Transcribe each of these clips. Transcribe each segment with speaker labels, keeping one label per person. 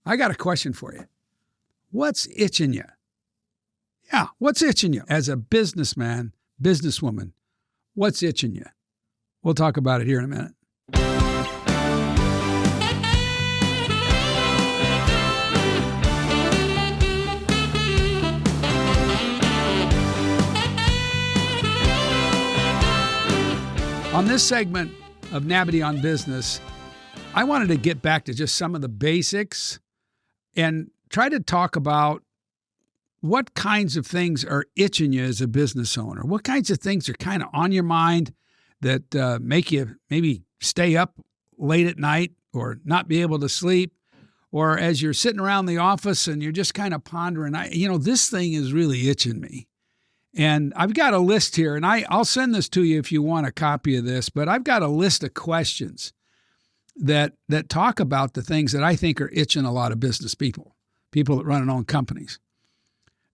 Speaker 1: I got a question for you. What's itching you? Yeah, what's itching you? As a businessman, businesswoman, what's itching you? We'll talk about it here in a minute. On this segment of Nabity on Business, I wanted to get back to just some of the basics and try to talk about what kinds of things are itching you as a business owner. What kinds of things are kind of on your mind that make you maybe stay up late at night or not be able to sleep, or as you're sitting around the office and you're just kind of pondering, this thing is really itching me. And I've got a list here, and I'll send this to you if you want a copy of this, but I've got a list of questions that talk about the things that I think are itching a lot of business people that run and own companies.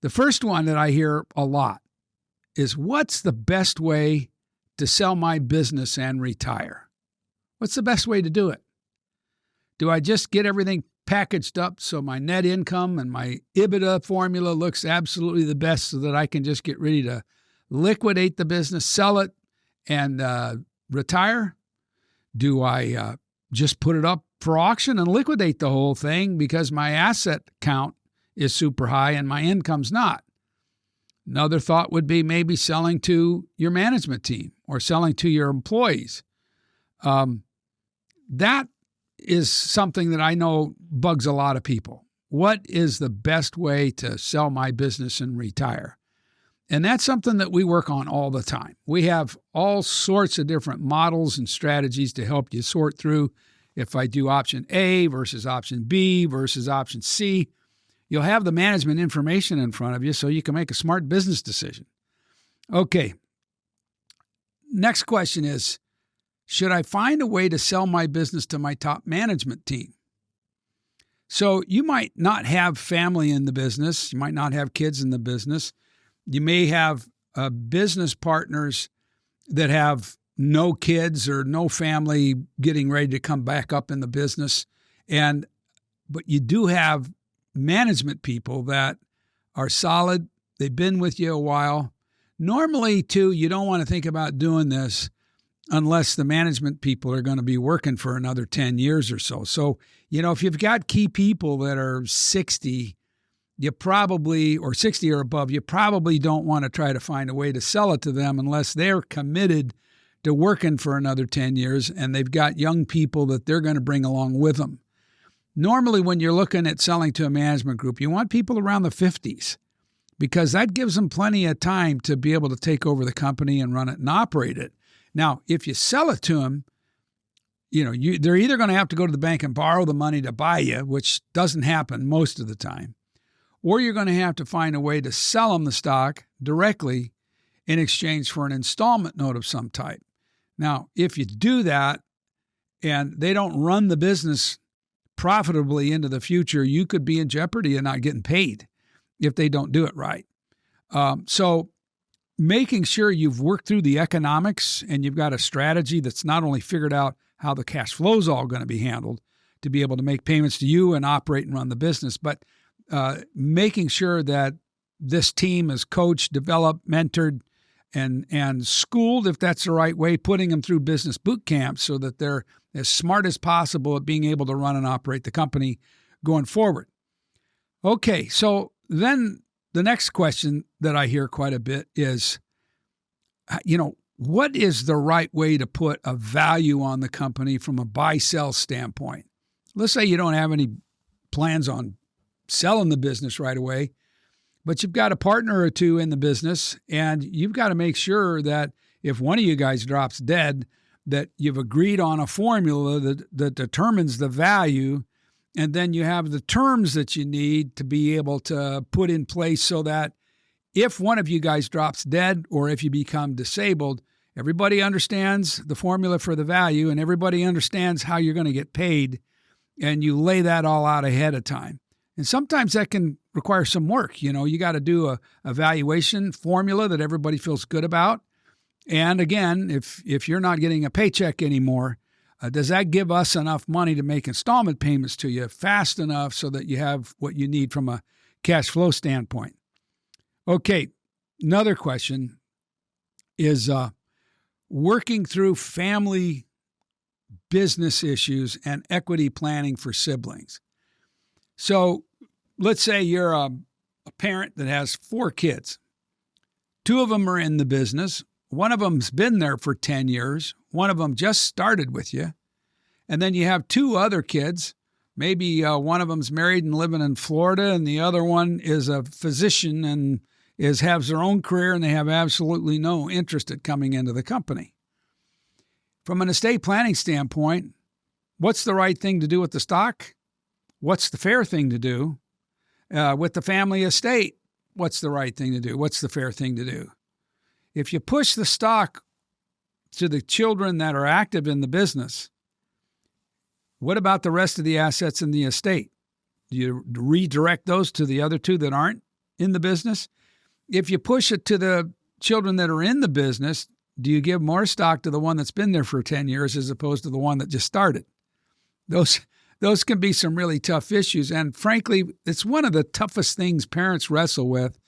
Speaker 1: The first one that I hear a lot is, what's the best way to sell my business and retire? What's the best way to do it? Do I just get everything packaged up so my net income and my EBITDA formula looks absolutely the best so that I can just get ready to liquidate the business, sell it, and retire? Do I just put it up for auction and liquidate the whole thing because my asset count is super high and my income's not? Another thought would be maybe selling to your management team or selling to your employees. That is something that I know bugs a lot of people. What is the best way to sell my business and retire? And that's something that we work on all the time. We have all sorts of different models and strategies to help you sort through if I do option A versus option B versus option C. You'll have the management information in front of you so you can make a smart business decision. Okay. Next question is, should I find a way to sell my business to my top management team? So you might not have family in the business. You might not have kids in the business. You may have business partners that have no kids or no family getting ready to come back up in the business. But you do have management people that are solid. They've been with you a while. Normally, too, you don't want to think about doing this unless the management people are going to be working for another 10 years or so. So, if you've got key people that are 60, or 60 or above, you probably don't want to try to find a way to sell it to them unless they're committed to working for another 10 years and they've got young people that they're going to bring along with them. Normally, when you're looking at selling to a management group, you want people around the 50s because that gives them plenty of time to be able to take over the company and run it and operate it. Now, if you sell it to them, they're either going to have to go to the bank and borrow the money to buy you, which doesn't happen most of the time, or you're going to have to find a way to sell them the stock directly in exchange for an installment note of some type. Now, if you do that and they don't run the business profitably into the future, you could be in jeopardy of not getting paid if they don't do it right. So making sure you've worked through the economics and you've got a strategy that's not only figured out how the cash flow is all going to be handled to be able to make payments to you and operate and run the business, but making sure that this team is coached, developed, mentored, and schooled, if that's the right way, putting them through business boot camps so that they're as smart as possible at being able to run and operate the company going forward. Okay, so then the next question that I hear quite a bit is, what is the right way to put a value on the company from a buy-sell standpoint? Let's say you don't have any plans on selling the business right away, but you've got a partner or two in the business, and you've got to make sure that if one of you guys drops dead, that you've agreed on a formula that determines the value, and then you have the terms that you need to be able to put in place so that if one of you guys drops dead or if you become disabled, everybody understands the formula for the value and everybody understands how you're going to get paid, and you lay that all out ahead of time. And sometimes that can require some work. You got to do a valuation formula that everybody feels good about. And again, if you're not getting a paycheck anymore, Does that give us enough money to make installment payments to you fast enough so that you have what you need from a cash flow standpoint? Okay, another question is working through family business issues and equity planning for siblings. So let's say you're a parent that has 4 kids. 2 of them are in the business. One of them's been there for 10 years. One of them just started with you. And then you have 2 other kids. Maybe one of them's married and living in Florida, and the other one is a physician and has their own career, and they have absolutely no interest in coming into the company. From an estate planning standpoint, what's the right thing to do with the stock? What's the fair thing to do? With the family estate, what's the right thing to do? What's the fair thing to do? If you push the stock to the children that are active in the business, what about the rest of the assets in the estate? Do you redirect those to the other 2 that aren't in the business? If you push it to the children that are in the business, do you give more stock to the one that's been there for 10 years as opposed to the one that just started? Those can be some really tough issues. And frankly, it's one of the toughest things parents wrestle with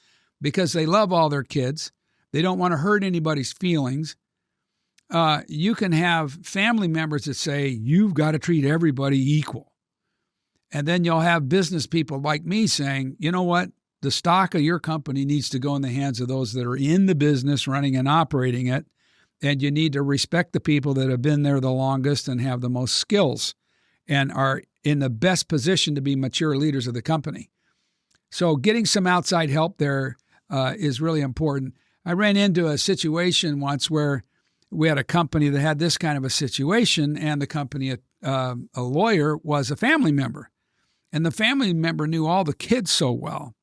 Speaker 1: because they love all their kids. They don't want to hurt anybody's feelings. You can have family members that say, you've got to treat everybody equal. And then you'll have business people like me saying, you know what? The stock of your company needs to go in the hands of those that are in the business running and operating it. And you need to respect the people that have been there the longest and have the most skills and are in the best position to be mature leaders of the company. So getting some outside help there is really important. I ran into a situation once where we had a company that had this kind of a situation, and the company, a lawyer, was a family member. And the family member knew all the kids so well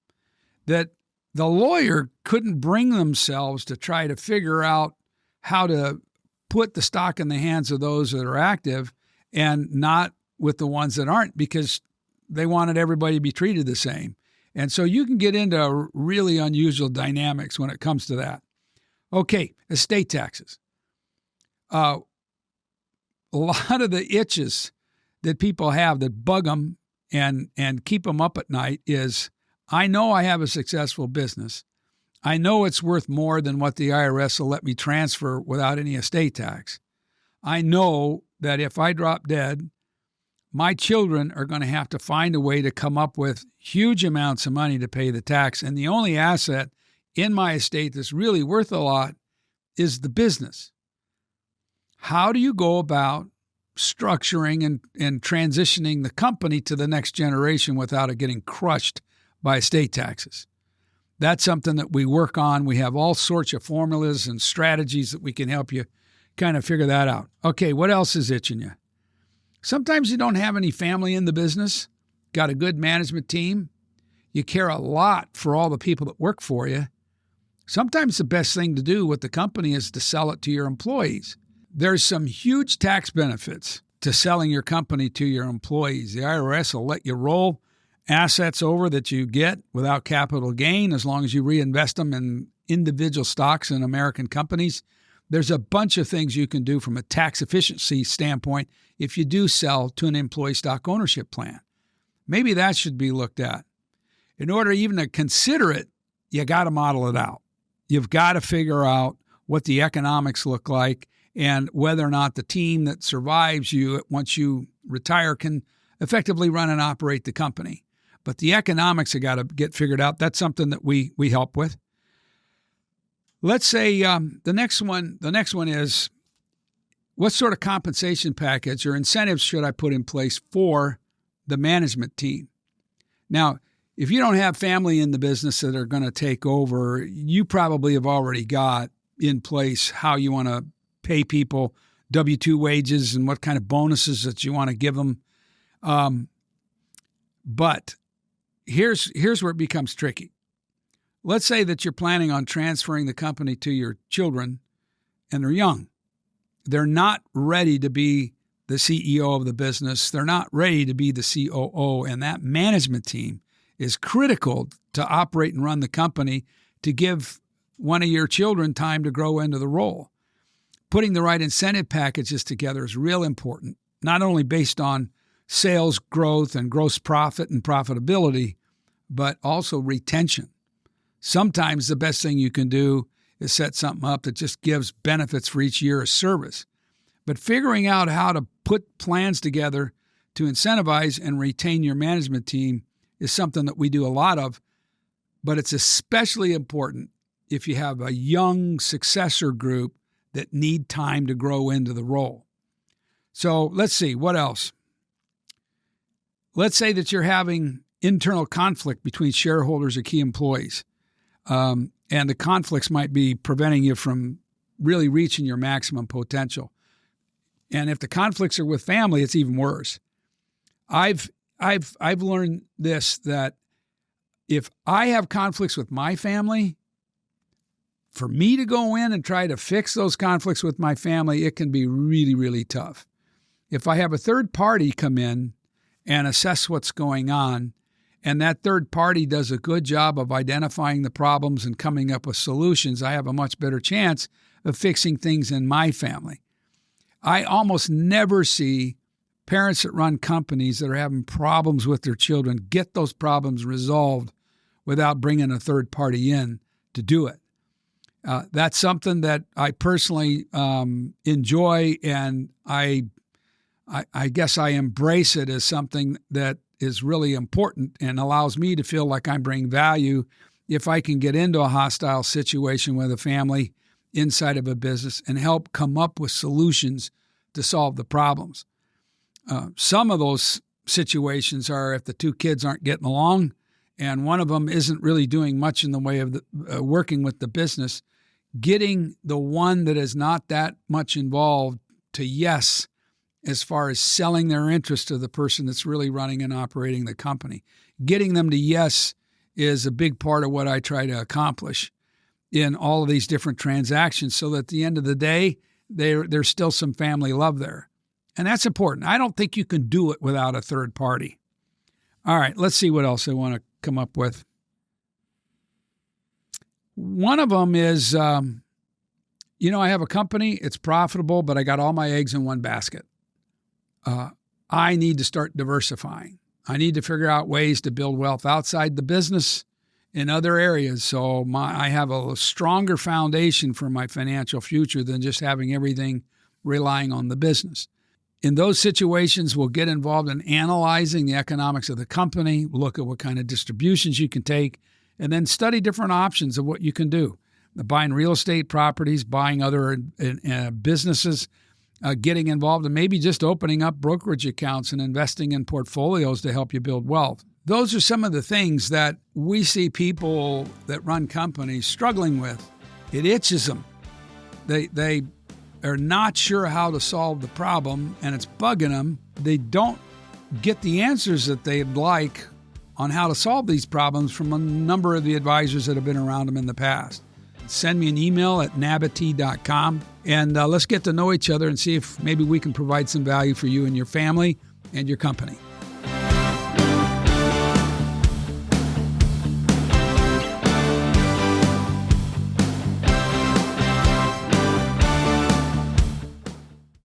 Speaker 1: that the lawyer couldn't bring themselves to try to figure out how to put the stock in the hands of those that are active and not with the ones that aren't, because they wanted everybody to be treated the same. And so you can get into really unusual dynamics when it comes to that. Okay, estate taxes. A lot of the itches that people have that bug them and keep them up at night is, I know I have a successful business. I know it's worth more than what the IRS will let me transfer without any estate tax. I know that if I drop dead, my children are going to have to find a way to come up with huge amounts of money to pay the tax. And the only asset in my estate that's really worth a lot is the business. How do you go about structuring and transitioning the company to the next generation without it getting crushed by estate taxes? That's something that we work on. We have all sorts of formulas and strategies that we can help you kind of figure that out. Okay, what else is itching you? Sometimes you don't have any family in the business, got a good management team. You care a lot for all the people that work for you. Sometimes the best thing to do with the company is to sell it to your employees. There's some huge tax benefits to selling your company to your employees. The IRS will let you roll assets over that you get without capital gain as long as you reinvest them in individual stocks in American companies. There's a bunch of things you can do from a tax efficiency standpoint if you do sell to an employee stock ownership plan. Maybe that should be looked at. In order even to consider it, you got to model it out. You've got to figure out what the economics look like and whether or not the team that survives you once you retire can effectively run and operate the company. But the economics have got to get figured out. That's something that we help with. Let's say the next one is, what sort of compensation package or incentives should I put in place for the management team? Now, if you don't have family in the business that are going to take over, you probably have already got in place how you want to pay people W-2 wages and what kind of bonuses that you want to give them. But here's where it becomes tricky. Let's say that you're planning on transferring the company to your children and they're young. They're not ready to be the CEO of the business. They're not ready to be the COO. And that management team is critical to operate and run the company to give one of your children time to grow into the role. putting the right incentive packages together is real important, not only based on sales growth and gross profit and profitability, but also retention. Sometimes the best thing you can do is set something up that just gives benefits for each year of service. But figuring out how to put plans together to incentivize and retain your management team is something that we do a lot of, but it's especially important if you have a young successor group that need time to grow into the role. So let's see, what else? Let's say that you're having internal conflict between shareholders or key employees, and the conflicts might be preventing you from really reaching your maximum potential. And if the conflicts are with family, it's even worse. I've learned this, that if I have conflicts with my family, for me to go in and try to fix those conflicts with my family, it can be really, really tough. If I have a third party come in and assess what's going on, and that third party does a good job of identifying the problems and coming up with solutions, I have a much better chance of fixing things in my family. I almost never see parents that run companies that are having problems with their children get those problems resolved without bringing a third party in to do it. That's something that I personally enjoy, and I guess I embrace it as something that is really important and allows me to feel like I'm bringing value if I can get into a hostile situation with a family inside of a business and help come up with solutions to solve the problems. Some of those situations are if the two kids aren't getting along and one of them isn't really doing much in the way of working with the business, getting the one that is not that much involved to yes as far as selling their interest to the person that's really running and operating the company. Getting them to yes is a big part of what I try to accomplish in all of these different transactions, so that at the end of the day, there's still some family love there. And that's important. I don't think you can do it without a third party. All right, let's see what else I want to come up with. One of them is, I have a company, it's profitable, but I got all my eggs in one basket. I need to start diversifying. I need to figure out ways to build wealth outside the business in other areas, so I have a stronger foundation for my financial future than just having everything relying on the business. In those situations, we'll get involved in analyzing the economics of the company, look at what kind of distributions you can take, and then study different options of what you can do. Buying real estate properties, buying other businesses, getting involved, and maybe just opening up brokerage accounts and investing in portfolios to help you build wealth. Those are some of the things that we see people that run companies struggling with. It itches them. They are not sure how to solve the problem, and it's bugging them. They don't get the answers that they'd like on how to solve these problems from a number of the advisors that have been around them in the past. Send me an email at nabity.com, and let's get to know each other and see if maybe we can provide some value for you and your family and your company.